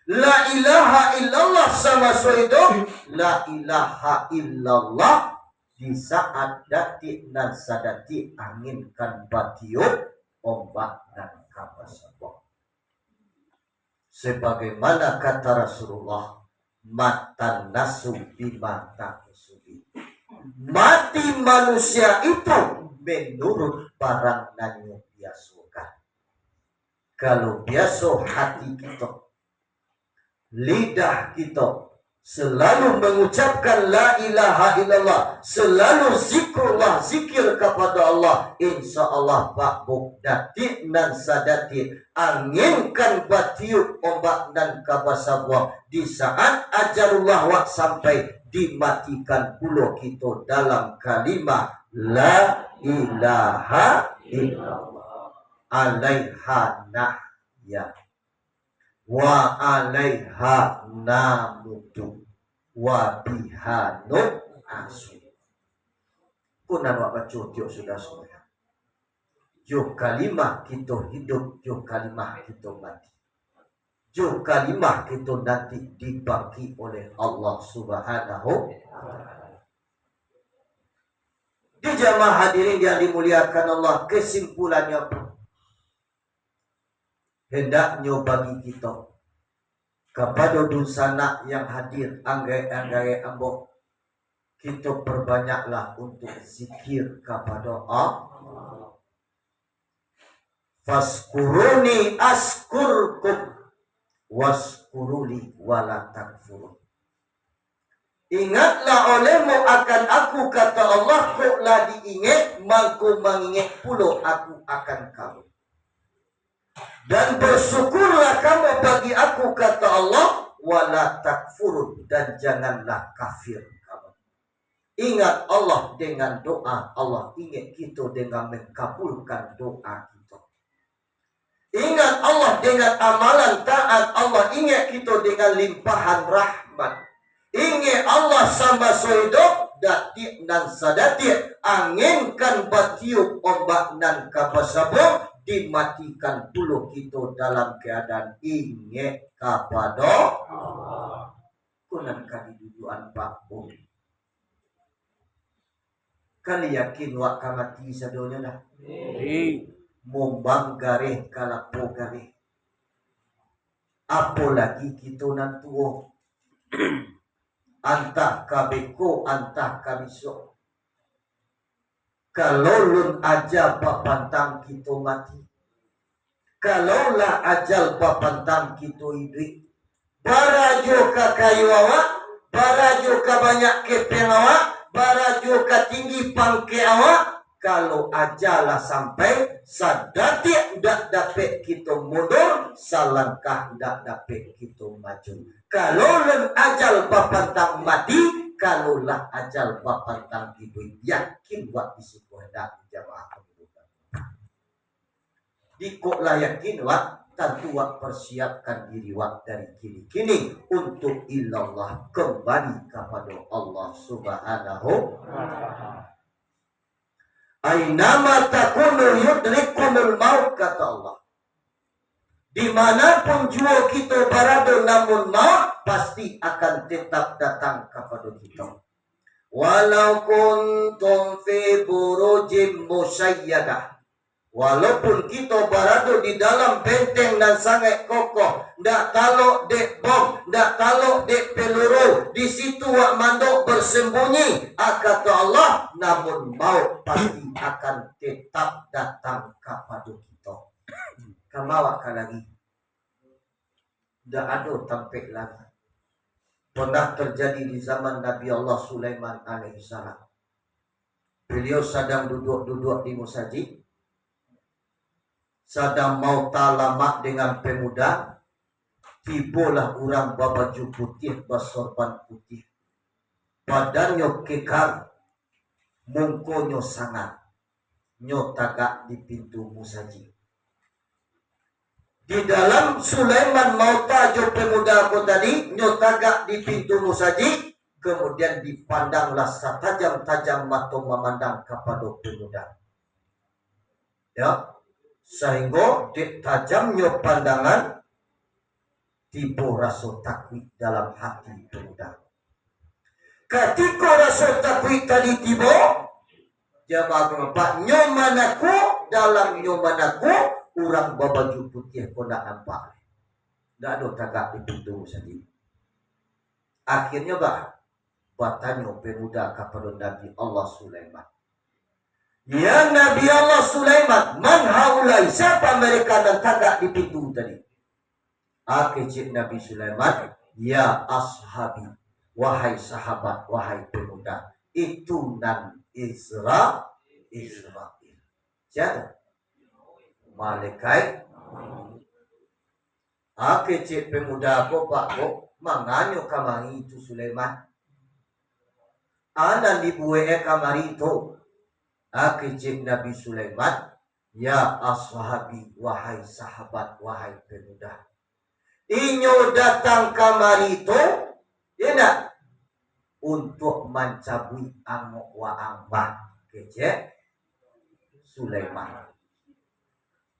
La ilaha illallah sama soido, la ilaha illallah di saat datik dan sadati angin kan batiup ombak dan kapas sabok. Sebagaimana kata Rasulullah, mata nasu bimata isubi. Mati manusia itu menurut barang nanyo biasokan. Kalau biasa hati kita, lidah kita selalu mengucapkan la ilaha illallah, selalu zikrullah, zikir kepada Allah, insya Allah Pak Buk datik dan sadati anginkan batiup ombak dan kabasabwa di saat ajalullah wak sampai dimatikan pulau kita dalam kalimah la ilaha illallah alaiha nahya wa alaiha namutu wa biha nu'asu. Kunan wak baca tiok sudah semua. Jo kalimah kita hidup, jo kalimah kita mati. Jo kalimah kita nanti dibagi oleh Allah Subhanahu wa ta'ala. Di jamaah hadirin yang dimuliakan Allah, kesimpulannya pun hendaknya bagi kita kepada dusana yang hadir anggai-anggai ambok, kita perbanyaklah untuk zikir kepada Allah. Faskuruni askurkum waskuruli wala takfurun. Ingatlah olehmu akan aku, kata Allah, koklah diingat, mangku mengingat pulau aku akan kamu. Dan bersyukurlah kamu bagi aku, kata Allah, wala takfurun, dan janganlah kafir kamu. Ingat Allah dengan doa, Allah ingat kita dengan mengabulkan doa kita. Ingat Allah dengan amalan taat, Allah ingat kita dengan limpahan rahmat. Ingat Allah sama soidok datik dan sadatik anginkan batiup ombak dan kapasabung dimatikan dulu kita dalam keadaan ingat kepada Allah. Kunan kali duduan Pak Bung. Kali yakin wak kamati sadonya dah. Mombang gareh kalapo gareh. Apalagi kita nan tua. Antah kabeko, antah kabiso. Kalau lun aja papantang kita mati. Kalaulah ajal papantang kita hidup. Barajo ka kayu awak, barajo ka banyak kepeng awak, barajo ka tinggi pangke awak. Kalau ajalah sampai sadati ndak dapat kita mundur, salangkah ndak dapat kita maju. Kalau len ajal papantang mati, kalaulah ajal papantang hidup, yakin wak disipu hendak jamaah kehidupan. Dikoklah yakin wak, tentu wak persiapkan diri wak dari kini-kini untuk ilallah, kembali kepada Allah Subhanahu wa ta'ala. Ainama takunu yudrikumul maut, kata Allah. Dimanapun jua kita berada, namun maut pasti akan tetap datang kepada kita. Walau kuntum fi burujim musayyadah. Walaupun kita berada di dalam benteng dan sangat kokoh, ndak talok dek bom, ndak talok dek peluru, di situ wak mandok bersembunyi, kata Allah, namun maut pasti akan tetap datang kepada kita. Kamawak lagi, ndak ada tampik lagi. Pernah terjadi di zaman Nabi Allah Sulaiman alaihissalam. Beliau sedang duduk-duduk di musajid. sedang mau talamak dengan pemuda, tibalah orang babaju putih bersorban putih, badannya kekar, mungkonyo sangat, nyo tagak di pintu musaji. Di dalam Sulaiman mau tajo pemuda aku tadi, nyo tagak di pintu musaji, kemudian dipandanglah setajam-tajam mata memandang kepada pemuda. Ya, sehingga di tajamnya pandangan tiba rasa takut dalam hati pemuda. Ketika rasa takut tadi tiba, jamaah kenapa nyomanaku dalam nyomanaku orang berbaju putih pun tak nampak. Tak ada tagak di pintu saja. Akhirnya bertanya pemuda kepada Nabi Allah Sulaiman. Ya Nabi Allah Sulaiman, man haulai, siapa mereka dan tagak di pintu tadi? Akhirnya Nabi Sulaiman, ya ashabi, wahai sahabat, wahai pemuda, itu nan Israel. Siapa? Malaikat. Akhirnya pemuda ko pak ko manganyo kamari itu Sulaiman. Anan dibuat kamari itu. Akhirnya Nabi Sulaiman, ya ashabi, wahai sahabat, wahai pemuda, inyo datang kamari itu, ya nak, untuk mencabui angok wa angbat kece Sulaiman.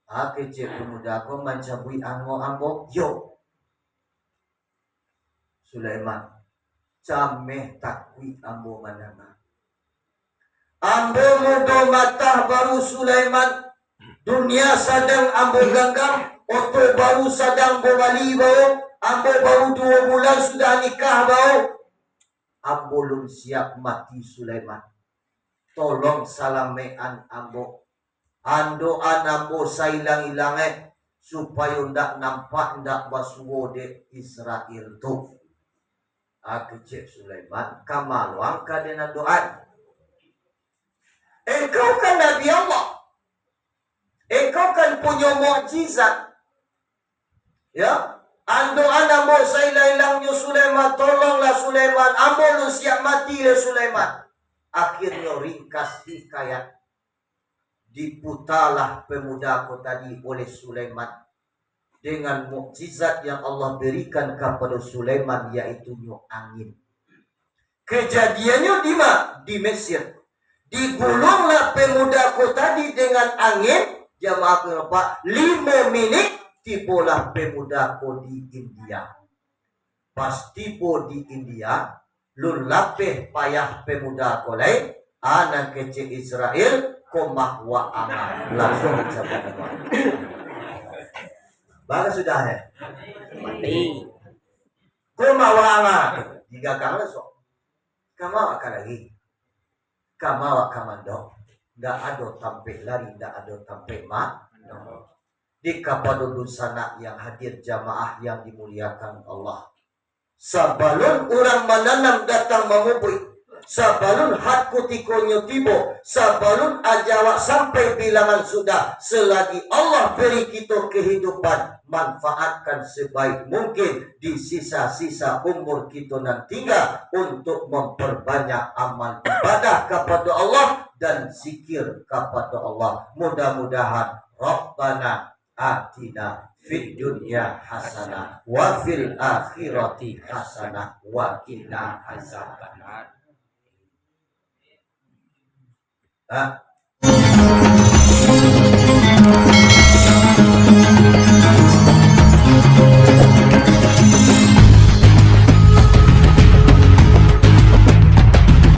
Akhirnya pemuda ko mencabui angok ambok yo Sulaiman, cameh takwi ambo manana. Ambo mudo mata baru Sulaiman, dunia sedang ambo ganggang, oto baru sedang bawali bau, ambo baru 2 bulan sudah nikah bau, ambo belum siap mati Sulaiman. Tolong salamean ambo, andoan ambo sailang-ilange, supaya ndak nampak ndak basuwo de Israel tu. Akhirnya Sulaiman kamaluang kadena doa. Engkau kan Nabi Allah. Engkau kan punya mukjizat. Ya, ando ana mau sailang-ilangnya Sulaiman, tolonglah Sulaiman, ambo lu siap mati le Sulaiman. Akhirnya ringkas hikayat, diputalah pemuda ko tadi oleh Sulaiman dengan mukjizat yang Allah berikan kepada Sulaiman, yaitu angin. Kejadiannya di mana? Di Mesir. Digulunglah pemuda ko tadi dengan angin, jamaah kenapa 5 menit tibalah pemuda ko di India. Pas tiba di India, lun lapeh payah pemuda ko lain, anak kecil Israel komah wa aman langsung cabut. Baga sudah ya? Mati. Komah wa aman. Jika kamu so, kamu akan lagi. Kamawa kamando, nggak ada tampil lari, nggak ada tampil di kapadun sana yang hadir jamaah yang dimuliakan Allah. Sabalun orang menanam datang memubui, sabalun hatku tikonyo tibo, sabalun ajawa sampai bilangan sudah, selagi Allah beri kita kehidupan, manfaatkan sebaik mungkin di sisa-sisa umur kita nantinya untuk memperbanyak amal ibadah kepada Allah dan zikir kepada Allah. Mudah-mudahan Rabbana atina fid dunya hasanah wa fil akhirati hasanah wa qina azabannar.